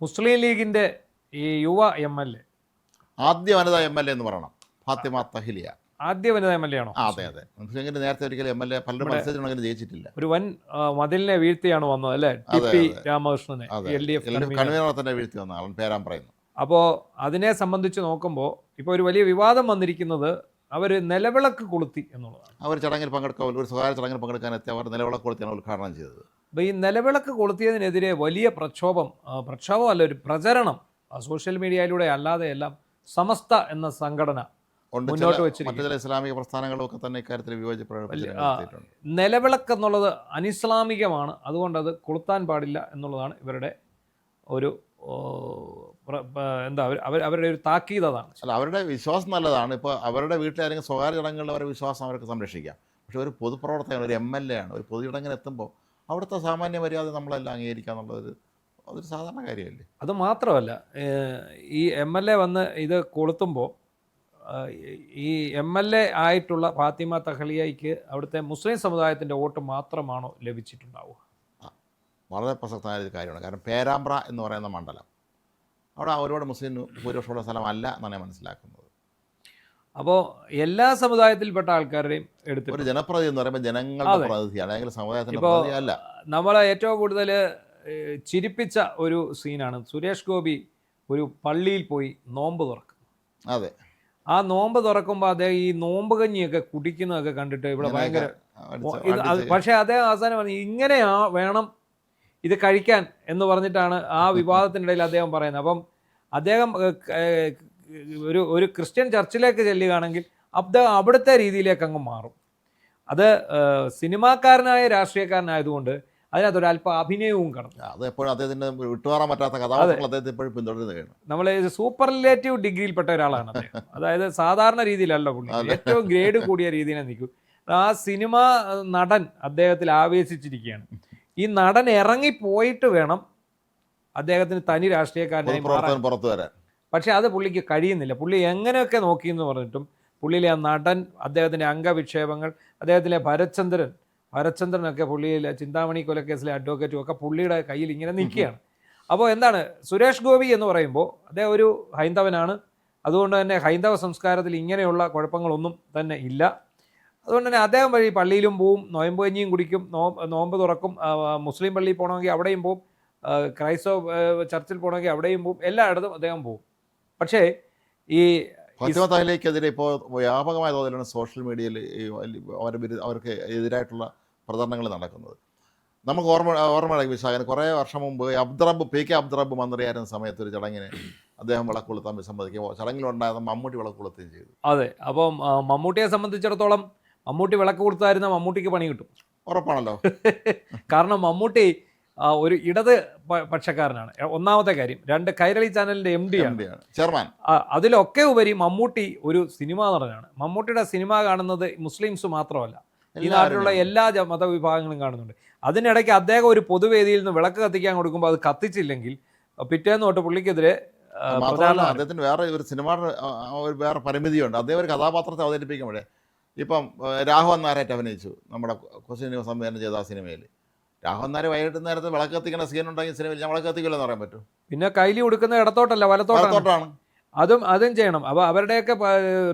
മുസ്ലിം ലീഗിൻ്റെ ഈ യുവ എം എൽ എ, ആദ്യ വനിതാ എം എൽ എ എന്ന് പറയണം, ഫാത്തിമ തഹ്ലിയ. ആദ്യ വനിതാ എം എൽ എ ആണോ? അതെ അതെ. മുസ്ലിം ലീഗിന്റെ നേരത്തെ ഒരിക്കലും എം എൽ എ പലരും മത്സരിച്ചിട്ടുണ്ടെങ്കിലും ജയിച്ചിട്ടില്ല. ഒരു വൻ മതിലിനെ വീഴ്ത്തിയാണ് വന്നത് അല്ലേ, ടി രാമകൃഷ്ണനെ, LDF കൺവീനർ തന്നെ വീഴ്ത്തി വന്ന ആളാണ് പേരാൻ പറയുന്നത്. അപ്പോൾ അതിനെ സംബന്ധിച്ച് നോക്കുമ്പോൾ ഇപ്പോൾ ഒരു വലിയ വിവാദം വന്നിരിക്കുന്നത് അവർ നിലവിളക്ക് കൊളുത്തി എന്നുള്ളതാണ്. അവർ ചടങ്ങിൽ പങ്കെടുക്കാൻ, ഒരു സ്വകാര്യ ചടങ്ങിൽ പങ്കെടുക്കാനെത്തി അവർ നിലവിളക്ക് കൊളുത്തിയാണ് ഉദ്ഘാടനം ചെയ്തത്. അപ്പോൾ ഈ നിലവിളക്ക് കൊളുത്തിയതിനെതിരെ വലിയ പ്രക്ഷോഭമല്ല, ഒരു പ്രചരണം സോഷ്യൽ മീഡിയയിലൂടെ അല്ലാതെ എല്ലാം സമസ്ത എന്ന സംഘടന മുന്നോട്ട് വെച്ചിരിക്കുന്നു. ചില ഇസ്ലാമിക പ്രസ്ഥാനങ്ങളൊക്കെ തന്നെ ഇക്കാര്യത്തിൽ വിയോജിപ്പ്. നിലവിളക്ക് എന്നുള്ളത് അനിസ്ലാമികമാണ്, അതുകൊണ്ട് അത് കൊളുത്താൻ പാടില്ല എന്നുള്ളതാണ് ഇവരുടെ ഒരു എന്താ അവരുടെ ഒരു താക്കീത്. അതാണ്. അല്ല, അവരുടെ വിശ്വാസം നല്ലതാണ്. ഇപ്പോൾ അവരുടെ വീട്ടിലാരെങ്കിലും സ്വകാര്യ ചടങ്ങുകളിൽ അവരുടെ വിശ്വാസം അവർക്ക് സംരക്ഷിക്കാം. പക്ഷേ ഒരു പൊതുപ്രവർത്തകൻ, ഒരു എം എൽ എ ആണ്, ഒരു പൊതു ചടങ്ങിന് എത്തുമ്പോൾ അവിടുത്തെ സാമാന്യ മര്യാദ നമ്മളെല്ലാം അംഗീകരിക്കുക എന്നുള്ളത് അതൊരു സാധാരണ കാര്യമല്ലേ. അത് മാത്രമല്ല, ഈ എം എൽ എ വന്ന് ഇത് കൊളുത്തുമ്പോൾ ഈ എം എൽ എ ആയിട്ടുള്ള ഫാത്തിമ തഹ്ലിയയ്ക്ക് അവിടുത്തെ മുസ്ലിം സമുദായത്തിൻ്റെ വോട്ട് മാത്രമാണോ ലഭിച്ചിട്ടുണ്ടാവുക? വളരെ പ്രസക്തമായ ഒരു കാര്യമാണ്. കാരണം പേരാമ്പ്ര എന്ന് പറയുന്ന മണ്ഡലം അവിടെ ഒരുപാട് മുസ്ലിം ഭൂരിപക്ഷമുള്ള സ്ഥലമല്ല എന്നാണ് ഞാൻ മനസ്സിലാക്കുന്നത്. അപ്പോൾ എല്ലാ സമുദായത്തിൽപ്പെട്ട ആൾക്കാരുടെയും എടുത്ത് ഒരു ജനപ്രതിനിധി എന്ന് പറയുമ്പോൾ ജനങ്ങളുടെ പ്രതിനിധിയാണ്, അല്ലെങ്കിൽ സമുദായത്തിൻ്റെ പ്രതിനിധിയല്ല. നമ്മളെ ഏറ്റവും കൂടുതൽ ചിരിപ്പിച്ച ഒരു സീനാണ് സുരേഷ് ഗോപി ഒരു പള്ളിയിൽ പോയി നോമ്പ് തുറക്കും. അതെ, ആ നോമ്പ് തുറക്കുമ്പോൾ അദ്ദേഹം ഈ നോമ്പ് കഞ്ഞിയൊക്കെ കുടിക്കുന്നതൊക്കെ കണ്ടിട്ട് ഇവിടെ ഭയങ്കര പക്ഷേ അദ്ദേഹം അവസാനം പറഞ്ഞു ഇങ്ങനെ വേണം ഇത് കഴിക്കാൻ എന്ന് പറഞ്ഞിട്ടാണ് ആ വിവാദത്തിനിടയിൽ അദ്ദേഹം പറയുന്നത്. അപ്പം അദ്ദേഹം ഒരു ക്രിസ്ത്യൻ ചർച്ചിലേക്ക് ചെല്ലുകയാണെങ്കിൽ അദ്ദേഹം അവിടുത്തെ രീതിയിലേക്ക് അങ്ങ് മാറും. അത് സിനിമാക്കാരനായ രാഷ്ട്രീയക്കാരനായതുകൊണ്ട് അതിനകത്തൊരു അല്പം അഭിനയവും കടന്നു. അത് എപ്പോഴും അദ്ദേഹത്തിന് വിട്ടുമാറാൻ പറ്റാത്ത കഥാപാത്രങ്ങൾ അദ്ദേഹത്തെ എപ്പോഴും പിന്തുടരുന്നതാണ്. നമ്മൾ സൂപ്പർലേറ്റീവ് ഡിഗ്രിയിൽപ്പെട്ട ഒരാളാണ് അദ്ദേഹം. അതായത് സാധാരണ രീതിയിലല്ല പുള്ളി, ഏറ്റവും ഗ്രേഡ് കൂടിയ രീതിയിൽ നിൽക്കും. ആ സിനിമ നടൻ അദ്ദേഹത്തിൽ ആവേശിച്ചിരിക്കുകയാണ്. ഈ നടൻ ഇറങ്ങിപ്പോയിട്ട് വേണം അദ്ദേഹത്തിന് തനി രാഷ്ട്രീയക്കാരനായി മാറാൻ, പുറത്തു വരാൻ. പക്ഷെ അത് പുള്ളിക്ക് കഴിയുന്നില്ല. പുള്ളി എങ്ങനെയൊക്കെ നോക്കിയെന്ന് പറഞ്ഞിട്ടും പുള്ളിയിലെ ആ നടൻ, അദ്ദേഹത്തിൻ്റെ അംഗവിക്ഷേപങ്ങൾ, അദ്ദേഹത്തിലെ ഭരത്ചന്ദ്രനൊക്കെ പുള്ളിയിലെ ചിന്താമണി കൊലക്കേസിലെ അഡ്വക്കേറ്റും ഒക്കെ പുള്ളിയുടെ കയ്യിൽ ഇങ്ങനെ നിൽക്കുകയാണ്. അപ്പോൾ എന്താണ്, സുരേഷ് ഗോപി എന്ന് പറയുമ്പോൾ അദ്ദേഹം ഒരു ഹൈന്ദവനാണ്. അതുകൊണ്ട് തന്നെ ഹൈന്ദവ സംസ്കാരത്തിൽ ഇങ്ങനെയുള്ള കുഴപ്പങ്ങളൊന്നും തന്നെ ഇല്ല. അതുകൊണ്ട് തന്നെ അദ്ദേഹം വഴി പള്ളിയിലും പോവും, നോയമ്പ് കഞ്ഞിയും കുടിക്കും, നോമ്പ് തുറക്കും, മുസ്ലിം പള്ളിയിൽ പോകണമെങ്കിൽ അവിടെയും പോവും, ക്രൈസ്തവ ചർച്ചിൽ പോകണമെങ്കിൽ അവിടെയും പോവും, എല്ലായിടത്തും അദ്ദേഹം പോവും. പക്ഷേ ഈ ഫാത്തിമ തഹ്ലിയക്കെതിരെ ഇപ്പോൾ വ്യാപകമായ തോതിലാണ് സോഷ്യൽ മീഡിയയിൽ അവർക്ക് എതിരായിട്ടുള്ള പ്രചരണങ്ങൾ നടക്കുന്നത്. നമുക്ക് ഓർമ്മ വിശാഖന് കുറേ വർഷം മുമ്പ് PK അബ്ദുറബ്ബ് മന്ത്രിയായിരുന്ന സമയത്ത് ഒരു ചടങ്ങിന് അദ്ദേഹം വിളക്ക് കൊളുത്താൻ വിസമ്മതിക്കുമ്പോൾ ചടങ്ങിലുണ്ടായിരുന്ന മമ്മൂട്ടി വിളക്ക് കൊളുത്തുകയും ചെയ്തു. അതെ, അപ്പം മമ്മൂട്ടിയെ സംബന്ധിച്ചിടത്തോളം മമ്മൂട്ടി വിളക്ക് കൊടുത്തായിരുന്ന മമ്മൂട്ടിക്ക് പണി കിട്ടും, ഉറപ്പാണല്ലോ. കാരണം മമ്മൂട്ടി ഒരു ഇടത് പക്ഷക്കാരനാണ്, ഒന്നാമത്തെ കാര്യം. രണ്ട്, കൈരളി ചാനലിൻ്റെ MD ആണ്, ചെയർമാൻ. അതിലൊക്കെ ഉപരി മമ്മൂട്ടി ഒരു സിനിമാ നടനാണ്. മമ്മൂട്ടിയുടെ സിനിമ കാണുന്നത് മുസ്ലിംസ് മാത്രമല്ല, ഈ നാട്ടിലുള്ള എല്ലാ മതവിഭാഗങ്ങളും കാണുന്നുണ്ട്. അതിനിടയ്ക്ക് അദ്ദേഹം ഒരു പൊതുവേദിയിൽ നിന്ന് വിളക്ക് കത്തിക്കാൻ കൊടുക്കുമ്പോൾ അത് കത്തിച്ചില്ലെങ്കിൽ പിറ്റേന്ന് തൊട്ട് പുള്ളിക്കെതിരെ അദ്ദേഹത്തിന് വേറെ ഒരു സിനിമയുടെ വേറെ പരിമിതിയുണ്ട്. അദ്ദേഹം ഒരു കഥാപാത്രത്തെ അവതരിപ്പിക്കുമ്പോഴേ, ഇപ്പം രാഘവൻ നാരായിട്ട് അഭിനയിച്ചു നമ്മുടെ കൊച്ചിൻ സംവിധാനം ചെയ്ത ആ സിനിമയിൽ. രാഘവൻ നായർ വൈകിട്ട് നേരത്തെ വിളക്ക് കത്തിക്കുന്ന സീൻ ഉണ്ടെങ്കിൽ സിനിമയിൽ ഞാൻ വിളക്ക് കത്തിക്കില്ലെന്ന് പറയാൻ പറ്റും. പിന്നെ കൈലി കൊടുക്കുന്ന ഇടത്തോട്ടല്ല വലത്തോട്ടാണ്, അതും ചെയ്യണം. അപ്പോൾ അവരുടെയൊക്കെ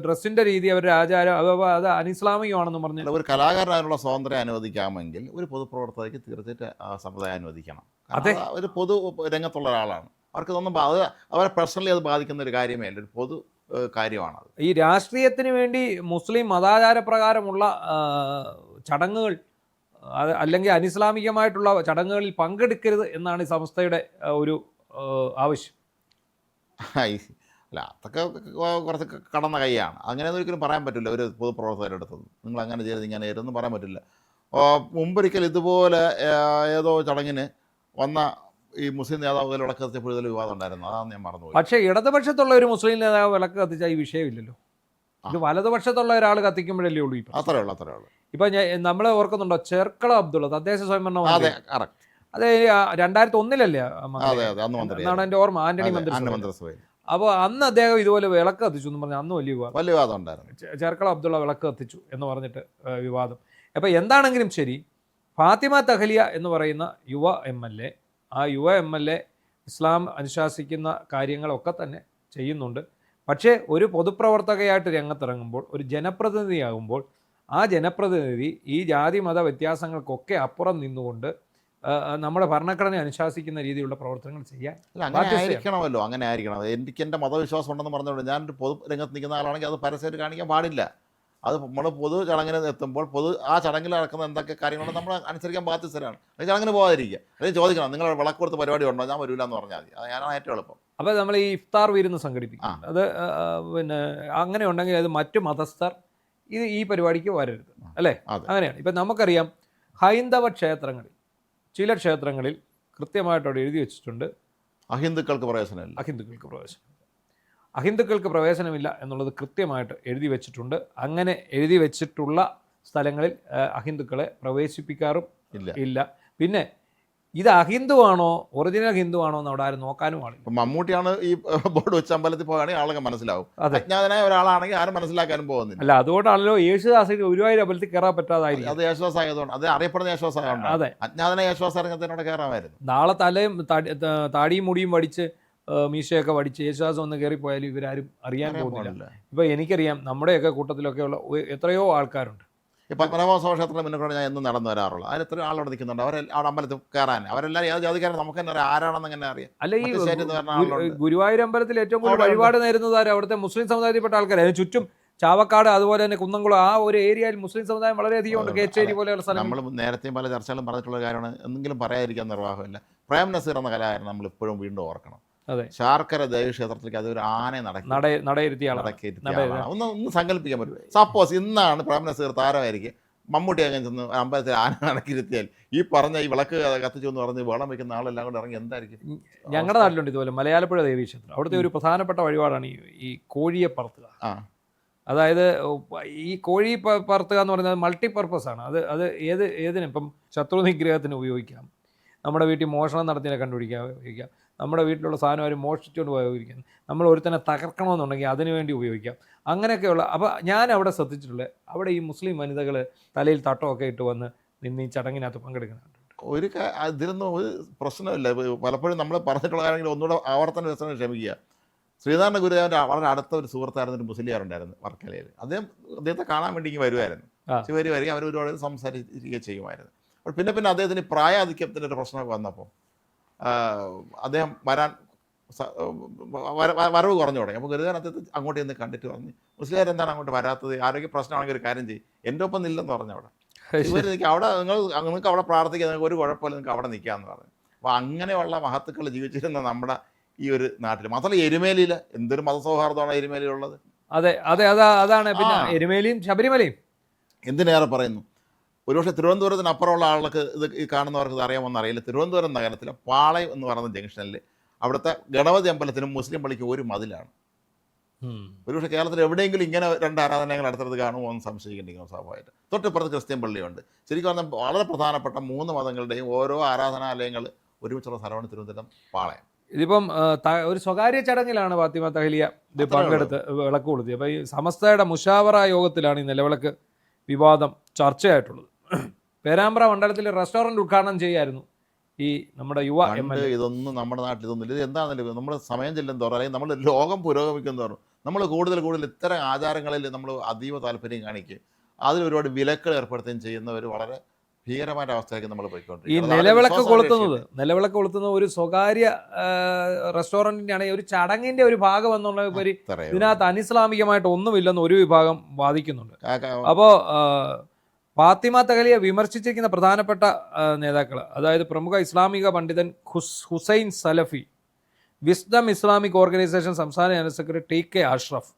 ഡ്രസ്സിൻ്റെ രീതി, അവരുടെ ആചാരം അത് അനിസ്ലാമികമാണെന്ന് പറഞ്ഞാൽ ഒരു കലാകാരനുള്ള സ്വാതന്ത്ര്യം അനുവദിക്കാമെങ്കിൽ ഒരു പൊതുപ്രവർത്തകർക്ക് തീർച്ചയായിട്ടും ആ സമ്പ്രദായം അനുവദിക്കണം. അതെ, ഒരു പൊതു രംഗത്തുള്ള ഒരാളാണ്. അവർക്കിതൊന്നും അവരെ പേഴ്സണലി അത് ബാധിക്കുന്ന ഒരു കാര്യമേ അല്ല, ഒരു പൊതു കാര്യമാണത്. ഈ രാഷ്ട്രീയത്തിന് വേണ്ടി മുസ്ലിം മതാചാരപ്രകാരമുള്ള ചടങ്ങുകൾ അല്ലെങ്കിൽ അനിസ്ലാമികമായിട്ടുള്ള ചടങ്ങുകളിൽ പങ്കെടുക്കരുത് എന്നാണ് ഈ സംസ്ഥയുടെ ഒരു ആവശ്യം. അല്ല, അതൊക്കെ കുറച്ച് കടന്ന കൈയാണ്. അങ്ങനെയൊന്നും ഒരിക്കലും പറയാൻ പറ്റില്ല ഒരു പൊതുപ്രവർത്തകരുടെ അടുത്തത്. നിങ്ങൾ അങ്ങനെ ചെയ്ത് ഇങ്ങനെ ചെയ്തെന്ന് പറയാൻ പറ്റില്ല. മുമ്പൊരിക്കൽ ഇതുപോലെ ഏതോ ചടങ്ങിന് വന്ന ഈ മുസ്ലിം നേതാവ് വിളക്ക് കത്തിച്ചപ്പോൾ ഇതിൽ വിവാദം ഉണ്ടായിരുന്നു, അതാണ് ഞാൻ മറന്നുപോയി. പക്ഷേ ഇടതുപക്ഷത്തുള്ള ഒരു മുസ്ലിം നേതാവ് വിളക്ക് കത്തിച്ചാൽ ഈ വിഷയമില്ലല്ലോ. ഇത് വലതുപക്ഷത്തുള്ള ഒരാൾ കത്തിക്കുമ്പോഴല്ലേ ഉള്ളൂ. അത്രേ ഉള്ളൂ. ഇപ്പം നമ്മൾ ഓർക്കുന്നുണ്ടോ, ചെർക്കള അബ്ദുള്ള തദ്ദേശ സ്വയംഭരണ മന്ത്രി, അത് 2001 എന്നാണ് എൻ്റെ ഓർമ്മ, ആന്റണി മന്ത്രിസഭ. അപ്പോൾ അന്ന് അദ്ദേഹം ഇതുപോലെ വിളക്ക് കത്തിച്ചു എന്ന് പറഞ്ഞാൽ അന്ന് വലിയ വിവാദം ഉണ്ടായിരുന്നു. ചെർക്കള അബ്ദുള്ള വിളക്ക് കത്തിച്ചു എന്ന് പറഞ്ഞിട്ട് വിവാദം. അപ്പോൾ എന്താണെങ്കിലും ശരി, ഫാത്തിമ തഹ്ലിയ എന്ന് പറയുന്ന യുവ MLA, ആ യുവ MLA ഇസ്ലാം അനുശാസിക്കുന്ന കാര്യങ്ങളൊക്കെ തന്നെ ചെയ്യുന്നുണ്ട്. പക്ഷേ ഒരു പൊതുപ്രവർത്തകയായിട്ട് രംഗത്തിറങ്ങുമ്പോൾ, ഒരു ജനപ്രതിനിധിയാകുമ്പോൾ ആ ജനപ്രതിനിധി ഈ ജാതി മത വ്യത്യാസങ്ങൾക്കൊക്കെ അപ്പുറം നിന്നുകൊണ്ട് നമ്മുടെ ഭരണഘടന അനുശാസിക്കുന്ന രീതിയിലുള്ള പ്രവർത്തനങ്ങൾ ചെയ്യാൻ അല്ല, അങ്ങനെ ആയിരിക്കണമല്ലോ, അങ്ങനെ ആയിരിക്കണം. എനിക്ക് എൻ്റെ മതവിശ്വാസം ഉണ്ടെന്ന് പറഞ്ഞുകൊണ്ട് ഞാനൊരു പൊതു രംഗത്ത് നിൽക്കുന്ന ആളാണെങ്കിൽ അത് പരസ്യമായിട്ട് കാണിക്കാൻ പാടില്ല. അത് നമ്മൾ പൊതു ചടങ്ങിന് എത്തുമ്പോൾ ആ ചടങ്ങിൽ നടക്കുന്ന എന്തൊക്കെ കാര്യങ്ങളുണ്ട് നമ്മൾ അനുസരിക്കാൻ ബാധ്യസ്ഥരാണ്. അത് ചടങ്ങിന് പോകാതിരിക്കുക, അല്ലെങ്കിൽ ചോദിക്കണം നിങ്ങൾ വിളക്ക് കൊടുത്ത് പരിപാടി ഉണ്ടോ, ഞാൻ വരില്ല എന്ന് പറഞ്ഞാൽ മതി. അത് ഞാനാണ് ഏറ്റവും എളുപ്പം. അപ്പോൾ നമ്മൾ ഈ ഇഫ്താർ വിരുന്ന് സംഘടിപ്പിക്കും, അത് പിന്നെ അങ്ങനെ ഉണ്ടെങ്കിൽ അത് മറ്റു മതസ്ഥർ ഈ പരിപാടിക്ക് വരരുത്, അല്ലേ? അങ്ങനെയാണ്. ഇപ്പം നമുക്കറിയാം, ഹൈന്ദവ ക്ഷേത്രങ്ങളിൽ, ചില ക്ഷേത്രങ്ങളിൽ കൃത്യമായിട്ട് അവിടെ എഴുതി വെച്ചിട്ടുണ്ട് അഹിന്ദുക്കൾക്ക് പ്രവേശനമില്ല. അഹിന്ദുക്കൾക്ക് പ്രവേശനമില്ല എന്നുള്ളത് കൃത്യമായിട്ട് എഴുതി വെച്ചിട്ടുണ്ട്. അങ്ങനെ എഴുതി വെച്ചിട്ടുള്ള സ്ഥലങ്ങളിൽ അഹിന്ദുക്കളെ പ്രവേശിപ്പിക്കാറും ഇല്ല. പിന്നെ ഇത് അഹിന്ദുവാണോ ഒറിജിനൽ ഹിന്ദുവാണോ എന്ന് അവിടെ ആരും നോക്കാനും ആളില്ല. മമ്മൂട്ടിയാണ് ഈ ബോർഡ് വെച്ച് അമ്പലത്തിൽ പോകുകയാണെങ്കിൽ ആളൊക്കെ മനസ്സിലാവും. അജ്ഞാതനായ ഒരാളാണെങ്കിൽ ആരും മനസ്സിലാക്കാനും പോകുന്നില്ല. അല്ല, അതുകൊണ്ടാണല്ലോ യേശുദാസിന് ഗുരുവായൂർ അമ്പലത്തിൽ കയറാൻ പറ്റാതായിരിക്കും. അത് യേശുദാസ് ആയതുകൊണ്ട്, അത് അറിയപ്പെടുന്ന യേശുദാസ് ആയതുകൊണ്ട്. അതെ, അജ്ഞാതനായ യേശുദാസ് രംഗത്തിനോട് കയറാമായിരുന്നു. നാളെ തലയും താടിയും മുടിയും വടിച്ച് മീശയൊക്കെ വടിച്ച് യേശുദാസ് ഒന്ന് കയറിപ്പോയാലും ഇവരാരും അറിയാൻ പോകുന്നില്ല. ഇപ്പം എനിക്കറിയാം, നമ്മുടെയൊക്കെ കൂട്ടത്തിലൊക്കെ ഉള്ള എത്രയോ ആൾക്കാരുണ്ട്. ഈ പത്മനാഭസ്വാമി ക്ഷേത്രത്തിന് മുന്നോട്ട് ഞാൻ എന്നും നടന്നു വരാറുള്ളൂ. അതിൽ എത്രയോ ആളോട് നിൽക്കുന്നുണ്ട്. അവിടെ അമ്പലത്തിൽ കയറാൻ അവരെല്ലാവരും ഏത് ജാതിക്കാരും നമുക്ക് തന്നെ അറിയാം, ആരാണെന്ന് എങ്ങനെ അറിയാം. അല്ല, ഈ ഗുരുവായൂർ അമ്പലത്തിൽ ഏറ്റവും കൂടുതൽ വഴിപാട് നേരുന്നത് അവിടുത്തെ മുസ്ലിം സമുദായത്തിൽപ്പെട്ട ആൾക്കാർ. അതിന് ചുറ്റും ചാവക്കാട്, അതുപോലെ തന്നെ കുന്നംകുളം, ആ ഒരു ഏരിയയിൽ മുസ്ലിം സമുദായം വളരെയധികം ഉണ്ട്. കേച്ചേരി പോലെയുള്ള സ്ഥലം. നമ്മൾ നേരത്തെയും പല ചർച്ചകളും പറഞ്ഞിട്ടുള്ള കാര്യമാണ്, എന്തെങ്കിലും പറയാതിരിക്കാൻ നിർവാഹമില്ല. പ്രേം നസീർ എന്ന കലാകാരൻ നമ്മൾ ഇപ്പോഴും വീണ്ടും ഓർക്കണം. ശാർക്കര ദേവീക്ഷേത്രത്തിലേക്ക് അത് ഒരു ആനയെ നടയിരുത്തിയ ഒന്ന് സങ്കല്പിക്കാൻ പറ്റും. സപ്പോസ് ഇന്നാണ് പ്രേം നസീർ താരമായിരിക്കും, മമ്മൂട്ടി അങ്ങനെ ചെന്ന് അമ്പലത്തിൽ ആന നടക്കിരുത്തിയാൽ ഈ പറഞ്ഞ ഈ വിളക്ക് കത്തിച്ചു എന്ന് പറഞ്ഞ് വെള്ളം വെക്കുന്ന ആളെല്ലാം കൂടെ ഇറങ്ങി എന്തായിരിക്കും? ഞങ്ങളുടെ നാട്ടിലുണ്ട് ഇതുപോലെ മലയാളപ്പുഴ ദേവീക്ഷേത്രം. അവിടുത്തെ ഒരു പ്രധാനപ്പെട്ട വഴിപാടാണ് ഈ കോഴിയെ പറത്തുക. അതായത് ഈ കോഴി പറത്തുക എന്ന് പറയുന്നത് മൾട്ടിപർപ്പസ് ആണ്. അത് ഏതിനും, ഇപ്പം ശത്രു നിഗ്രഹത്തിന് ഉപയോഗിക്കാം, നമ്മുടെ വീട്ടിൽ മോഷണം നടത്തിനെ കണ്ടുപിടിക്കാൻ ഉപയോഗിക്കാം, നമ്മുടെ വീട്ടിലുള്ള സാധനം ആരും മോഷ്ടിച്ചുകൊണ്ട് പോയി ഉപയോഗിക്കാം, നമ്മൾ ഒരുത്തനെ തകർക്കണമെന്നുണ്ടെങ്കിൽ അതിനു വേണ്ടി ഉപയോഗിക്കാം, അങ്ങനെയൊക്കെയുള്ള. അപ്പോൾ ഞാൻ അവിടെ ശ്രദ്ധിച്ചിട്ടുള്ളത്, അവിടെ ഈ മുസ്ലിം വനിതകൾ തലയിൽ തട്ടമൊക്കെ ഇട്ട് വന്ന് നിന്ന് ഈ ചടങ്ങിനകത്ത് പങ്കെടുക്കുന്നുണ്ട്. ഇതിലൊന്നും ഒരു പ്രശ്നമില്ല. പലപ്പോഴും നമ്മൾ പറഞ്ഞിട്ടുള്ള കാര്യങ്ങൾ ഒന്നുകൂടെ ആവർത്തന രസം ക്ഷമിക്കുക. ശ്രീനാരായണ ഗുരുദേവൻ്റെ വളരെ അടുത്ത ഒരു സുഹൃത്തായിരുന്ന ഒരു മുസ്ലിയാറുണ്ടായിരുന്നു വർക്കലയിൽ. അദ്ദേഹത്തെ കാണാൻ വേണ്ടി ഇങ്ങനെ വരുമായിരുന്നു. വരികയും അവർ ഒരുപാട് സംസാരിക്കുക ചെയ്യുമായിരുന്നു. അപ്പോൾ പിന്നെ അദ്ദേഹത്തിന് പ്രായാധിക്യത്തിൻ്റെ ഒരു പ്രശ്നമൊക്കെ വന്നപ്പോൾ അദ്ദേഹം വരവ് കുറഞ്ഞു തുടങ്ങി. അപ്പോൾ ഗുരുദേവൻ അദ്ദേഹത്തെ അങ്ങോട്ട് ചെന്ന് കണ്ടിട്ട് പറഞ്ഞു, മുസ്ലിംകാർ എന്താണ് അങ്ങോട്ട് വരാത്തത്, ആരോഗ്യ പ്രശ്നമാണെങ്കിൽ ഒരു കാര്യം ചെയ്യും, എൻ്റെ ഒപ്പം നില്ലെന്ന് പറഞ്ഞു. അവിടെ അവിടെ നിങ്ങൾക്ക് അവിടെ പ്രാർത്ഥിക്കുക, നിങ്ങൾക്ക് ഒരു കുഴപ്പമില്ല, നിങ്ങൾക്ക് അവിടെ നിൽക്കാമെന്ന് പറഞ്ഞു. അപ്പോൾ അങ്ങനെയുള്ള മഹത്തുക്കൾ ജീവിച്ചിരുന്ന നമ്മുടെ ഈ ഒരു നാട്ടിൽ മാത്രമല്ല, എരുമേലിയിൽ എന്തൊരു മതസൗഹാർദ്ദമാണ് എരുമേലിയിലുള്ളത്. അതാണ്. പിന്നെ എരുമേലിയും ശബരിമലയും എന്തിനേറെ പറയുന്നു. ഒരുപക്ഷെ തിരുവനന്തപുരത്തിന് അപ്പുറമുള്ള ആൾക്ക് ഇത് ഈ കാണുന്നവർക്ക് ഇത് അറിയാമെന്ന് അറിയില്ല. തിരുവനന്തപുരം നഗരത്തിലെ പാളയം എന്ന് പറയുന്ന ജംഗ്ഷനിൽ അവിടുത്തെ ഗണപതി അമ്പലത്തിനും മുസ്ലിം പള്ളിക്കും ഒരു മതിലാണ്. ഒരുപക്ഷെ കേരളത്തിൽ എവിടെയെങ്കിലും ഇങ്ങനെ രണ്ട് ആരാധനകൾ അടുത്തടുത്ത് കാണുമോ എന്ന് സംശയിക്കേണ്ടിരിക്കുന്നു സ്വാഭാവികമായിട്ട്. തൊട്ടിപ്പുറത്ത് ക്രിസ്ത്യൻ പള്ളിയുണ്ട്. ശരിക്കും പറഞ്ഞാൽ വളരെ പ്രധാനപ്പെട്ട 3 മതങ്ങളുടെയും ഓരോ ആരാധനാലയങ്ങൾ ഒരുമിച്ചുള്ള സ്ഥലമാണ് തിരുവനന്തപുരം പാളയം. ഇതിപ്പം ഒരു സ്വകാര്യ ചടങ്ങിലാണ് ഫാത്തിമ തഹ്ലിയ ഇത് പങ്കെടുത്ത് വിളക്ക് കൊളുത്തി. അപ്പോൾ ഈ സമസ്തയുടെ മുഷാവറ യോഗത്തിലാണ് ഈ നിലവിളക്ക് വിവാദം ചർച്ചയായിട്ടുള്ളത്. പേരാമ്പ്ര മണ്ഡലത്തിലെ റെസ്റ്റോറൻറ്റ് ഉദ്ഘാടനം ചെയ്യായിരുന്നു ഈ നമ്മുടെ യുവ MLA. ഇതൊന്നും നമ്മുടെ നാട്ടിൽ ഇതൊന്നും ഇത് എന്താണെന്നല്ലോ, നമ്മൾ സമയം ചെല്ലും തോറും അല്ലെങ്കിൽ നമ്മൾ ലോകം പുരോഗമിക്കും തോറും നമ്മൾ കൂടുതൽ ഇത്തരം ആചാരങ്ങളിൽ നമ്മൾ അതീവ താല്പര്യം കാണിക്കുകയും അതിൽ ഒരുപാട് വിലക്കുകൾ ഏർപ്പെടുത്തുകയും ചെയ്യുന്നവർ വളരെ ഭീകരമായ അവസ്ഥയിലേക്ക് നമ്മൾ പോയിക്കൊണ്ടിരിക്കും. ഈ നിലവിളക്ക് കൊളുത്തുന്ന ഒരു സ്വകാര്യ റെസ്റ്റോറൻറ്റിൻ്റെ ആണെങ്കിൽ ഒരു ചടങ്ങിൻ്റെ ഒരു ഭാഗം എന്നുള്ള ഒരു ഇതിനകത്ത് അനിസ്ലാമികമായിട്ട് ഒന്നുമില്ലെന്ന് ഒരു വിഭാഗം വാദിക്കുന്നുണ്ട്. അപ്പോൾ ഫാത്തിമ തഹ്ലിയെ വിമർശിച്ചിരിക്കുന്ന പ്രധാനപ്പെട്ട നേതാക്കൾ, അതായത് പ്രമുഖ ഇസ്ലാമിക പണ്ഡിതൻ ഹുസൈൻ സലഫി, വിസ്ഡം ഇസ്ലാമിക് ഓർഗനൈസേഷൻ സംസ്ഥാന ജനറൽ സെക്രട്ടറി TK അഷ്റഫ്.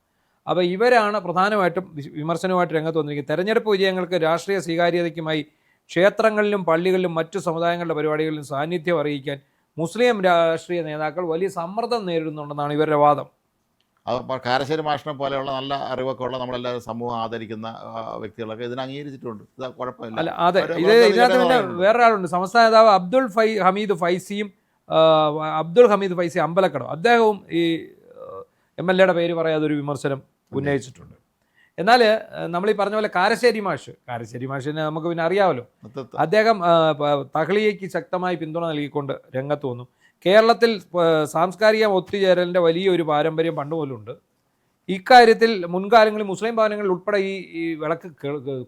അപ്പോൾ ഇവരാണ് പ്രധാനമായിട്ടും വിമർശനവുമായിട്ട് രംഗത്ത് വന്നിരിക്കുന്നത്. തെരഞ്ഞെടുപ്പ് വിജയങ്ങൾക്ക് രാഷ്ട്രീയ സ്വീകാര്യതയ്ക്കുമായി ക്ഷേത്രങ്ങളിലും പള്ളികളിലും മറ്റു സമുദായങ്ങളുടെ പരിപാടികളിലും സാന്നിധ്യം അറിയിക്കാൻ മുസ്ലിം രാഷ്ട്രീയ നേതാക്കൾ വലിയ സമ്മർദ്ദം നേരിടുന്നുണ്ടെന്നാണ് ഇവരുടെ വാദം. കാരശ്ശേരി മാഷിനെ പോലെയുള്ള നല്ല അറിവൊക്കെ ഉള്ള നമ്മളെല്ലാവരും സമൂഹം ആദരിക്കുന്ന വ്യക്തികളൊക്കെ ഇതിനെ അംഗീകരിച്ചിട്ടുണ്ട്. ഇത് കുഴപ്പമില്ല. അല്ല, അതെ, ഇതിനകത്ത് പിന്നെ വേറൊരാളുണ്ട്, സംസ്ഥാന നേതാവ് അബ്ദുൽ ഹമീദ് ഫൈസി അമ്പലക്കടവ്. അദ്ദേഹവും ഈ MLA പേര് പറയാതെ ഒരു വിമർശനം ഉന്നയിച്ചിട്ടുണ്ട്. എന്നാൽ നമ്മൾ ഈ പറഞ്ഞ പോലെ കാരശ്ശേരി മാഷിനെ നമുക്ക് പിന്നെ അറിയാമല്ലോ. അദ്ദേഹം തഹ്ലിയയ്ക്ക് ശക്തമായി പിന്തുണ നൽകിക്കൊണ്ട് രംഗത്ത് വന്നു. കേരളത്തിൽ സാംസ്കാരിക ഒത്തുചേരലിൻ്റെ വലിയൊരു പാരമ്പര്യം പണ്ട് മുതലുണ്ട്. ഇക്കാര്യത്തിൽ മുൻകാലങ്ങളിൽ മുസ്ലിം ഭവനങ്ങളിൽ ഉൾപ്പെടെ ഈ വിളക്ക്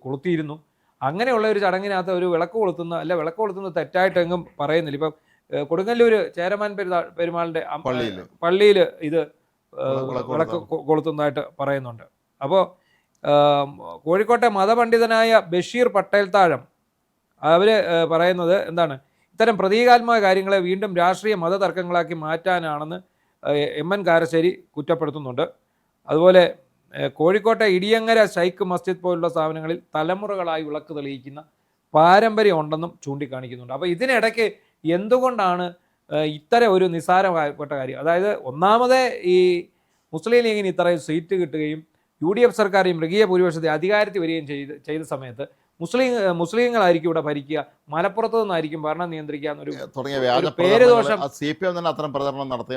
കൊളുത്തിയിരുന്നു. അങ്ങനെയുള്ള ഒരു ചടങ്ങിനകത്ത് ഒരു വിളക്ക് കൊളുത്തുന്നത് തെറ്റായിട്ട് എങ്ങും പറയുന്നില്ല. ഇപ്പം കൊടുങ്ങല്ലൂർ ചേരമാൻ പെരുമാളിൻ്റെ പള്ളിയിൽ ഇത് വിളക്ക് കൊളുത്തുന്നതായിട്ട് പറയുന്നുണ്ട്. അപ്പോൾ കോഴിക്കോട്ടെ മതപണ്ഡിതനായ ബഷീർ പട്ടേൽ താഴം അവർ പറയുന്നത് എന്താണ്, ഇത്തരം പ്രതീകാത്മക കാര്യങ്ങളെ വീണ്ടും രാഷ്ട്രീയ മതതർക്കങ്ങളാക്കി മാറ്റാനാണെന്ന് എം.എൻ. കാരശ്ശേരി കുറ്റപ്പെടുത്തുന്നുണ്ട്. അതുപോലെ കോഴിക്കോട്ടെ ഇടിയങ്ങര ശൈഖ് മസ്ജിദ് പോലുള്ള സ്ഥാപനങ്ങളിൽ തലമുറകളായി വിളക്ക് തെളിയിക്കുന്ന പാരമ്പര്യം ഉണ്ടെന്നും ചൂണ്ടിക്കാണിക്കുന്നുണ്ട്. അപ്പോൾ ഇതിനിടയ്ക്ക് എന്തുകൊണ്ടാണ് ഇത്തരം ഒരു നിസ്സാരമായപ്പെട്ട കാര്യം, അതായത് ഒന്നാമതേ ഈ മുസ്ലിം ലീഗിന് ഇത്രയും സീറ്റ് കിട്ടുകയും UDF സർക്കാർ ഈ മൃഗീയ ഭൂരിപക്ഷത്തെ അധികാരത്തിൽ വരികയും ചെയ്ത സമയത്ത് മുസ്ലിങ്ങളായിരിക്കും ഇവിടെ ഭരിക്കുക, മലപ്പുറത്ത് നിന്നായിരിക്കും ഭരണം നിയന്ത്രിക്കുക എന്നൊരു പേരുദോഷം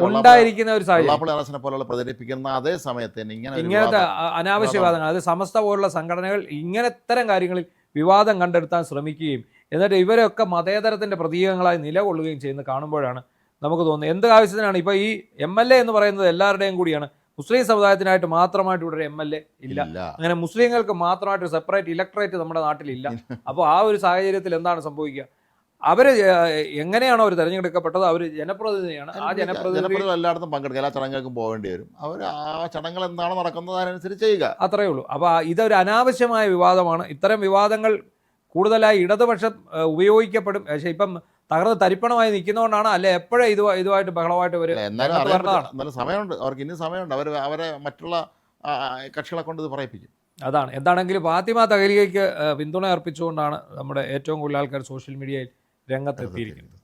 ഉണ്ടായിരിക്കുന്ന ഒരു സാഹചര്യം പ്രചരിപ്പിക്കുന്ന അതേ സമയത്ത് ഇങ്ങനത്തെ അനാവശ്യ വിവാദങ്ങൾ, അത് സമസ്ത പോലുള്ള സംഘടനകൾ ഇത്തരം കാര്യങ്ങളിൽ വിവാദം കണ്ടെടുത്താൻ ശ്രമിക്കുകയും എന്നിട്ട് ഇവരൊക്കെ മതേതരത്തിൻ്റെ പ്രതീകങ്ങളായി നിലകൊള്ളുകയും ചെയ്യുന്നത് കാണുമ്പോഴാണ് നമുക്ക് തോന്നുന്നത് എന്ത് ആവശ്യത്തിനാണ് ഇപ്പോൾ ഈ MLA എന്ന് പറയുന്നത് എല്ലാവരുടെയും കൂടിയാണ്. മുസ്ലിം സമുദായത്തിനായിട്ട് മാത്രമായിട്ട് ഇവിടെ MLA ഇല്ല, അങ്ങനെ മുസ്ലിങ്ങൾക്ക് മാത്രമായിട്ട് സെപ്പറേറ്റ് ഇലക്ട്രേറ്റ് നമ്മുടെ നാട്ടിലില്ല. അപ്പോൾ ആ ഒരു സാഹചര്യത്തിൽ എന്താണ് സംഭവിക്കുക? അവർ എങ്ങനെയാണോ അവർ തിരഞ്ഞെടുക്കപ്പെട്ടത്, അവർ ജനപ്രതിനിധിയാണ്. ആ ജനപ്രതിനിധി എല്ലായിടത്തും പങ്കെടുക്കുക, എല്ലാ ചടങ്ങുകൾക്കും പോകേണ്ടി വരും. അവർ ആ ചടങ്ങുകൾ എന്താണ് നടക്കുന്നത് അതിനനുസരിച്ച് ചെയ്യുക, അത്രയേ ഉള്ളൂ. അപ്പോൾ ഇതൊരു അനാവശ്യമായ വിവാദമാണ്. ഇത്തരം വിവാദങ്ങൾ കൂടുതലായി ഇടതുപക്ഷം ഉപയോഗിക്കപ്പെടും. പക്ഷേ ഇപ്പം തകർന്ന് തരിപ്പണമായി നിൽക്കുന്നതുകൊണ്ടാണ്, അല്ലെ എപ്പോഴും ഇതുമായിട്ട് ബഹളമായിട്ട് വരും. എന്നാലും സമയമുണ്ട്, അവർക്ക് ഇനി സമയമുണ്ട്. അവരെ മറ്റുള്ള കക്ഷികളെ കൊണ്ട് ഇത് പറയിപ്പിക്കും. അതാണ്. എന്താണെങ്കിലും ഫാത്തിമ തഹ്‌ലീഗയ്ക്ക് പിന്തുണ അർപ്പിച്ചുകൊണ്ടാണ് നമ്മുടെ ഏറ്റവും കൂടുതൽ ആൾക്കാർ സോഷ്യൽ മീഡിയയിൽ രംഗത്തെത്തിയിരിക്കുന്നത്.